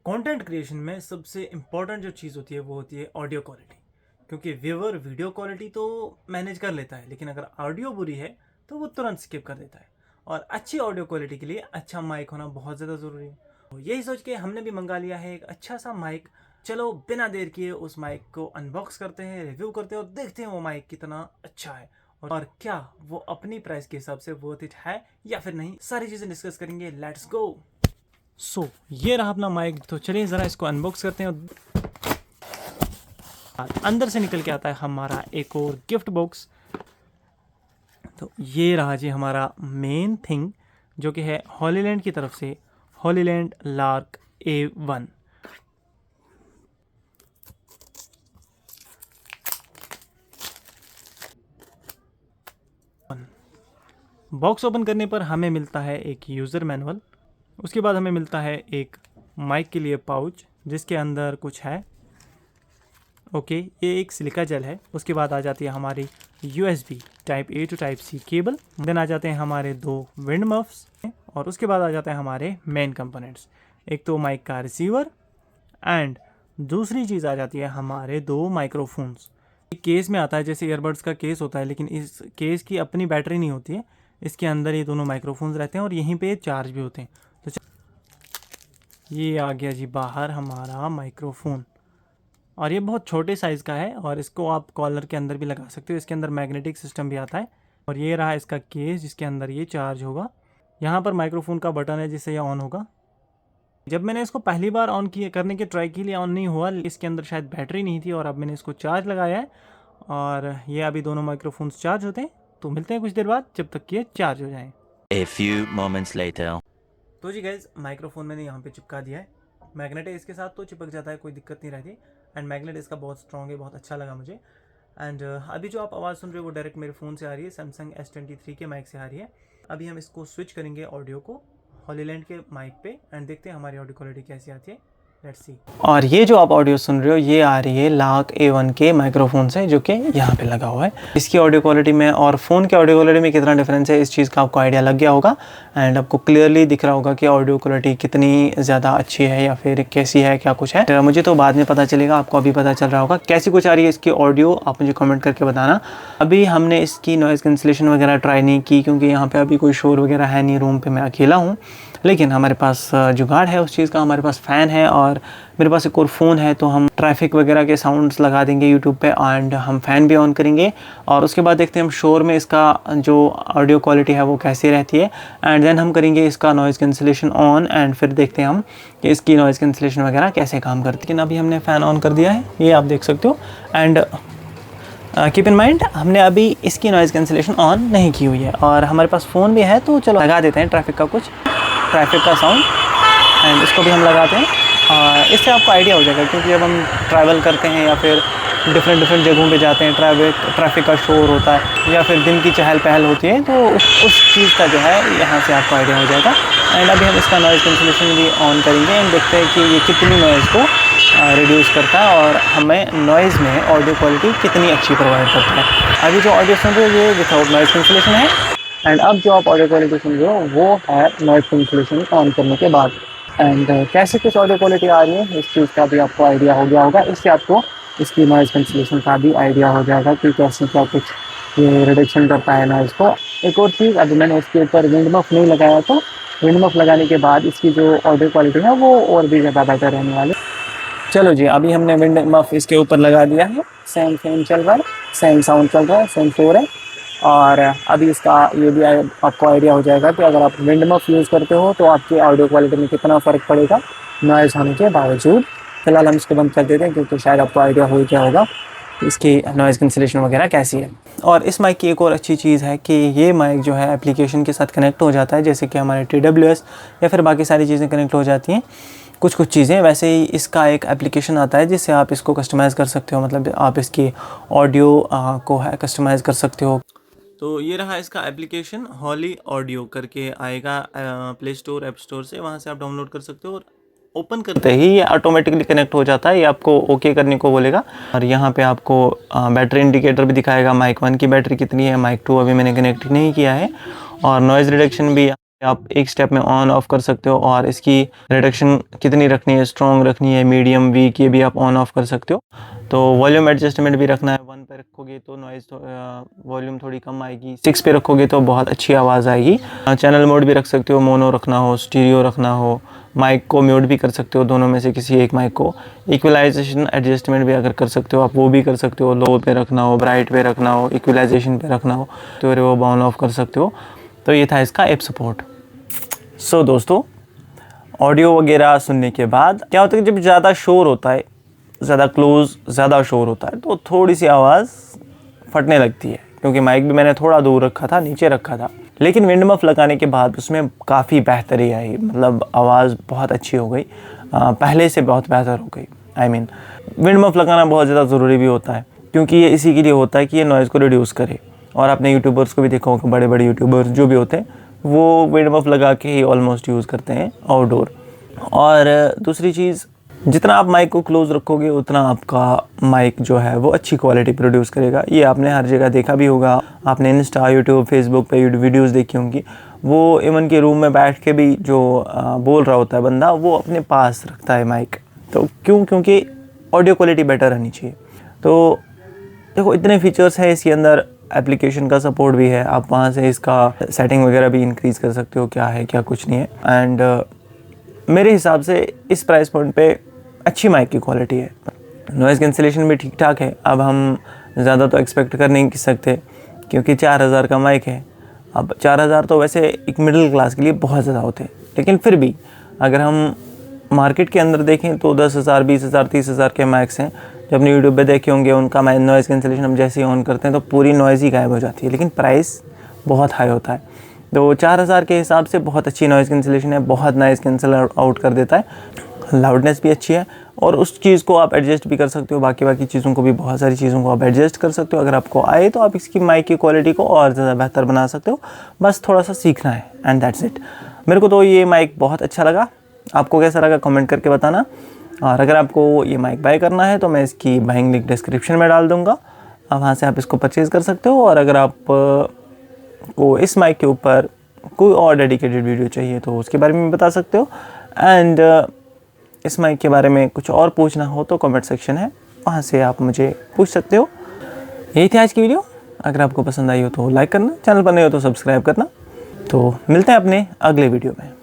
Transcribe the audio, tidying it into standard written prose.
Content creation में सबसे important जो चीज़ होती है वो होती है ऑडियो क्वालिटी। क्योंकि व्यूअर वीडियो क्वालिटी तो मैनेज कर लेता है, लेकिन अगर ऑडियो बुरी है तो वो तुरंत स्किप कर देता है। और अच्छी ऑडियो क्वालिटी के लिए अच्छा माइक होना बहुत ज़्यादा ज़रूरी है। तो यही सोच के हमने भी मंगा लिया है एक अच्छा सा माइक। चलो बिना देर किए उस माइक को अनबॉक्स करते हैं, रिव्यू करते हैं और देखते हैं वो माइक कितना अच्छा है और क्या वो अपनी प्राइस के हिसाब से वर्थ इट है या फिर नहीं। सारी चीज़ें डिस्कस करेंगे, लेट्स गो। ये रहा अपना माइक। तो चलिए ज़रा इसको अनबॉक्स करते हैं। और अंदर से निकल के आता है हमारा एक और गिफ्ट बॉक्स। तो ये रहा जी हमारा मेन थिंग, जो कि है हॉलीलैंड की तरफ से Hollyland lark A1। Box open करने पर हमें मिलता है एक यूज़र मैनुअल। उसके बाद हमें मिलता है एक माइक के लिए पाउच जिसके अंदर कुछ है। ओके, ये एक सिलिका जेल है। उसके बाद आ जाती है हमारी USB type A to type C cable. Then आ जाते हैं हमारे 2 विंड मफ्स और उसके बाद आ जाते हैं हमारे मेन कंपोनेंट्स। एक तो माइक का रिसीवर एंड दूसरी चीज़ आ जाती है हमारे 2 माइक्रोफोन्स। केस में आता है जैसे ईयरबड्स का केस होता है, लेकिन इस केस की अपनी बैटरी नहीं होती है। इसके अंदर ये दोनों माइक्रोफोन्स रहते हैं और यहीं पे चार्ज भी होते हैं। तो ये आ गया जी बाहर हमारा माइक्रोफोन, और ये बहुत छोटे साइज़ का है और इसको आप कॉलर के अंदर भी लगा सकते हो। इसके अंदर मैग्नेटिक सिस्टम भी आता है। और ये रहा इसका केस जिसके अंदर ये चार्ज होगा। यहाँ पर माइक्रोफोन का बटन है जिससे ये ऑन होगा। जब मैंने इसको पहली बार ऑन किए करने के ट्राई के लिए ऑन नहीं हुआ। इसके अंदर शायद बैटरी नहीं थी और अब मैंने इसको चार्ज लगाया है और ये अभी दोनों माइक्रोफोन्स चार्ज होते हैं। तो मिलते हैं कुछ देर बाद जब तक कि ये चार्ज हो जाएँ। A few moments later. तो जी गाइज, माइक्रोफोन मैंने यहाँ पे चिपका दिया है। मैग्नेट है इसके साथ तो चिपक जाता है, कोई दिक्कत नहीं रहती। एंड मैग्नेट इसका बहुत स्ट्रॉन्ग है, बहुत अच्छा लगा मुझे। एंड अभी जो आप आवाज़ सुन रहे हो वो डायरेक्ट मेरे फ़ोन से आ रही है, सैमसंग S23 के माइक से आ रही है। अभी हम इसको स्विच करेंगे ऑडियो को हॉलीलैंड के माइक पे एंड देखते हैं हमारी ऑडियो क्वालिटी कैसी आती है। Let's see. और ये जो आप ऑडियो सुन रहे हो ये आ रही है लार्क A1 के माइक्रोफोन से, जो कि यहाँ पे लगा हुआ है। इसकी ऑडियो क्वालिटी में और फ़ोन के ऑडियो क्वालिटी में कितना डिफरेंस है इस चीज़ का आपको आइडिया लग गया होगा। एंड आपको क्लियरली दिख रहा होगा कि ऑडियो क्वालिटी कितनी ज़्यादा अच्छी है या फिर कैसी है, क्या कुछ है। मुझे तो बाद में पता चलेगा, आपको अभी पता चल रहा होगा कैसी कुछ आ रही है इसकी ऑडियो। आप मुझे कमेंट करके बताना। अभी हमने इसकी नॉइज़ कैंसिलेशन वगैरह ट्राई नहीं की क्योंकि यहाँ पे अभी कोई शोर वगैरह है नहीं, रूम पे मैं अकेला हूँ। लेकिन हमारे पास जुगाड़ है उस चीज़ का, हमारे पास फ़ैन है और मेरे पास एक और फ़ोन है। तो हम ट्रैफिक वगैरह के साउंड्स लगा देंगे यूट्यूब पे एंड हम फ़ैन भी ऑन करेंगे और उसके बाद देखते हैं हम शोर में इसका जो ऑडियो क्वालिटी है वो कैसी रहती है। एंड देन हम करेंगे इसका नॉइज़ कैंसिलेशन ऑन एंड फिर देखते हैं हम कि इसकी नॉइज़ कैंसिलेशन वगैरह कैसे काम करती है। लेकिन अभी हमने फ़ैन ऑन कर दिया है, ये आप देख सकते हो। एंड कीप इन माइंड हमने अभी इसकी नॉइज़ कैंसिलेशन ऑन नहीं की हुई है और हमारे पास फ़ोन भी है। तो चलो लगा देते हैं ट्रैफिक का साउंड एंड इसको भी हम लगाते हैं। इससे आपको आइडिया हो जाएगा क्योंकि जब हम ट्रैवल करते हैं या फिर डिफरेंट जगहों पे जाते हैं, ट्रैफिक का शोर होता है या फिर दिन की चहल पहल होती है, तो उस चीज़ का जो है यहाँ से आपको आइडिया हो जाएगा। एंड अभी हम इसका नॉइज़ कैंसिलेशन भी ऑन करेंगे एंड देखते हैं कि ये कितनी नॉइज़ को रिड्यूस करता है और हमें नॉइज़ में ऑडियो क्वालिटी कितनी अच्छी प्रोवाइड करता है। अभी जो ऑडियो सुन रहे हो ये विदाउट नॉइज़ कैंसिलेशन है एंड अब जो आप ऑडियो क्वालिटी सुन रहे हो वो है नॉइज़ कैंसिलेशन ऑन करने के बाद। एंड कैसे कुछ ऑडियो क्वालिटी आ रही है इस चीज़ का भी आपको आइडिया हो गया होगा। इससे आपको इसकी नॉइज़ कैंसिलेशन का भी आइडिया हो जाएगा कि कैसे क्या कुछ ये रिडक्शन करता है नॉइज़ को। एक और चीज़, अभी मैंने इसके ऊपर विंड मफ नहीं लगाया, तो विंड मफ लगाने के बाद इसकी जो ऑडियो क्वालिटी है वो और भी ज़्यादा बेटर रहने वाली। चलो जी, अभी हमने विंड मफ इसके ऊपर लगा दिया है। सेम चल रहा है, सेम साउंड चल रहा है, सेम शोर है। और अभी इसका ये भी आपको आइडिया हो जाएगा कि अगर आप विंड मफ यूज़ करते हो तो आपकी ऑडियो क्वालिटी में कितना फ़र्क पड़ेगा नॉइज़ होने के बावजूद। फिलहाल हम इसको बंद कर देते हैं क्योंकि शायद आपको आइडिया हो गया होगा इसकी नॉइज़ कैंसिलेशन वगैरह कैसी है। और इस माइक की एक और अच्छी चीज़ है कि ये माइक जो है एप्लीकेशन के साथ कनेक्ट हो जाता है, जैसे कि हमारे TWS या फिर बाकी सारी चीज़ें कनेक्ट हो जाती हैं कुछ चीज़ें। वैसे ही इसका एक एप्लीकेशन आता है जिससे आप इसको कस्टमाइज़ कर सकते हो, मतलब आप इसकी ऑडियो को है कस्टमाइज़ कर सकते हो। तो ये रहा इसका एप्लीकेशन, हॉली ऑडियो करके आएगा प्ले स्टोर ऐप स्टोर से, वहाँ से आप डाउनलोड कर सकते हो। और ओपन करते ही ये ऑटोमेटिकली कनेक्ट हो जाता है, ये आपको ओके करने को बोलेगा। और यहाँ पे आपको बैटरी इंडिकेटर भी दिखाएगा, माइक 1 की बैटरी कितनी है, माइक 2 अभी मैंने कनेक्ट नहीं किया है। और नॉइज़ रिडक्शन भी आप एक स्टेप में ऑन ऑफ कर सकते हो, और इसकी रिडक्शन कितनी रखनी है, स्ट्रॉन्ग रखनी है, मीडियम, वीक, ये भी आप ऑन ऑफ कर सकते हो। तो वॉल्यूम एडजस्टमेंट भी रखना है, 1 पे रखोगे तो नॉइज़ वॉल्यूम थोड़ी कम आएगी, 6 पे रखोगे तो बहुत अच्छी आवाज़ आएगी। चैनल मोड भी रख सकते हो, मोनो रखना हो, स्टीरियो रखना हो, माइक को म्यूट भी कर सकते हो, दोनों में से किसी एक माइक को। इक्वलाइजेशन एडजस्टमेंट भी अगर कर सकते हो आप, वो भी कर सकते हो, लो पे रखना हो, ब्राइट पे रखना हो, इक्वलाइजेशन पे रखना हो, तो वो ऑन ऑफ कर सकते हो। तो ये था इसका ऐप सपोर्ट। सो दोस्तों, ऑडियो वगैरह सुनने के बाद क्या होता है कि जब ज़्यादा शोर होता है, ज़्यादा क्लोज, ज़्यादा शोर होता है, तो थोड़ी सी आवाज़ फटने लगती है, क्योंकि माइक भी मैंने थोड़ा दूर रखा था, नीचे रखा था। लेकिन विंड मफ लगाने के बाद उसमें काफ़ी बेहतरी आई, मतलब आवाज़ बहुत अच्छी हो गई, पहले से बहुत बेहतर हो गई। विंड मफ लगाना बहुत ज़्यादा ज़रूरी भी होता है, क्योंकि ये इसी के लिए होता है कि ये नॉइज़ को रिड्यूस करे। और आपने यूट्यूबर्स को भी देखा होगा, बड़े बड़े यूट्यूबर्स जो भी होते हैं वो विंड मफ लगा के ही ऑलमोस्ट यूज़ करते हैं आउटडोर। और दूसरी चीज़, जितना आप माइक को क्लोज रखोगे उतना आपका माइक जो है वो अच्छी क्वालिटी प्रोड्यूस करेगा। ये आपने हर जगह देखा भी होगा, आपने इंस्टा, यूट्यूब, फेसबुक पे वीडियोस देखी होंगी। वो इवन के रूम में बैठ के भी जो बोल रहा होता है बंदा, वो अपने पास रखता है माइक। तो क्योंकि ऑडियो क्वालिटी बेटर रहनी चाहिए। तो देखो, इतने फीचर्स हैं इसके अंदर, एप्लीकेशन का सपोर्ट भी है, आप वहाँ से इसका सेटिंग वगैरह भी इंक्रीज़ कर सकते हो, क्या है क्या कुछ नहीं है। एंड मेरे हिसाब से इस प्राइस पॉइंट पे अच्छी माइक की क्वालिटी है। नॉइज़ कैंसिलेशन भी ठीक ठाक है। अब हम ज़्यादा तो एक्सपेक्ट कर नहीं सकते, क्योंकि 4000 का माइक है। अब 4000 तो वैसे एक मिडिल क्लास के लिए बहुत ज़्यादा होते हैं, लेकिन फिर भी अगर हम मार्केट के अंदर देखें तो 10,000, 20,000, 30,000 के माइक्स हैं। जो अपने यूट्यूब पे देखे होंगे, उनका नॉइज़ कैंसिलेशन हम जैसे ही ऑन करते हैं तो पूरी नॉइज़ ही गायब हो जाती है, लेकिन प्राइस बहुत हाई होता है। तो 4000 के हिसाब से बहुत अच्छी नॉइज़ कैंसिलेशन है, बहुत नॉइज़ कैंसिल आउट कर देता है, लाउडनेस भी अच्छी है, और उस चीज़ को आप एडजस्ट भी कर सकते हो। बाकी चीज़ों को भी, बहुत सारी चीज़ों को आप एडजस्ट कर सकते हो। अगर आपको आए तो आप इसकी माइक की क्वालिटी को और ज़्यादा बेहतर बना सकते हो, बस थोड़ा सा सीखना है, एंड दैट्स इट। मेरे को तो ये माइक बहुत अच्छा लगा। आपको कैसा लगा कमेंट करके बताना। और अगर आपको ये माइक बाय करना है तो मैं इसकी बाइंग लिंक डिस्क्रिप्शन में डाल दूँगा, वहाँ से आप इसको परचेज़ कर सकते हो। और अगर आप को इस माइक के ऊपर कोई और डेडिकेटेड वीडियो चाहिए तो उसके बारे में बता सकते हो। एंड इस माइक के बारे में कुछ और पूछना हो तो कमेंट सेक्शन है, वहाँ से आप मुझे पूछ सकते हो। यही थी आज की वीडियो। अगर आपको पसंद आई हो तो लाइक करना, चैनल पर नए हो तो सब्सक्राइब करना। तो मिलते हैं अपने अगले वीडियो में।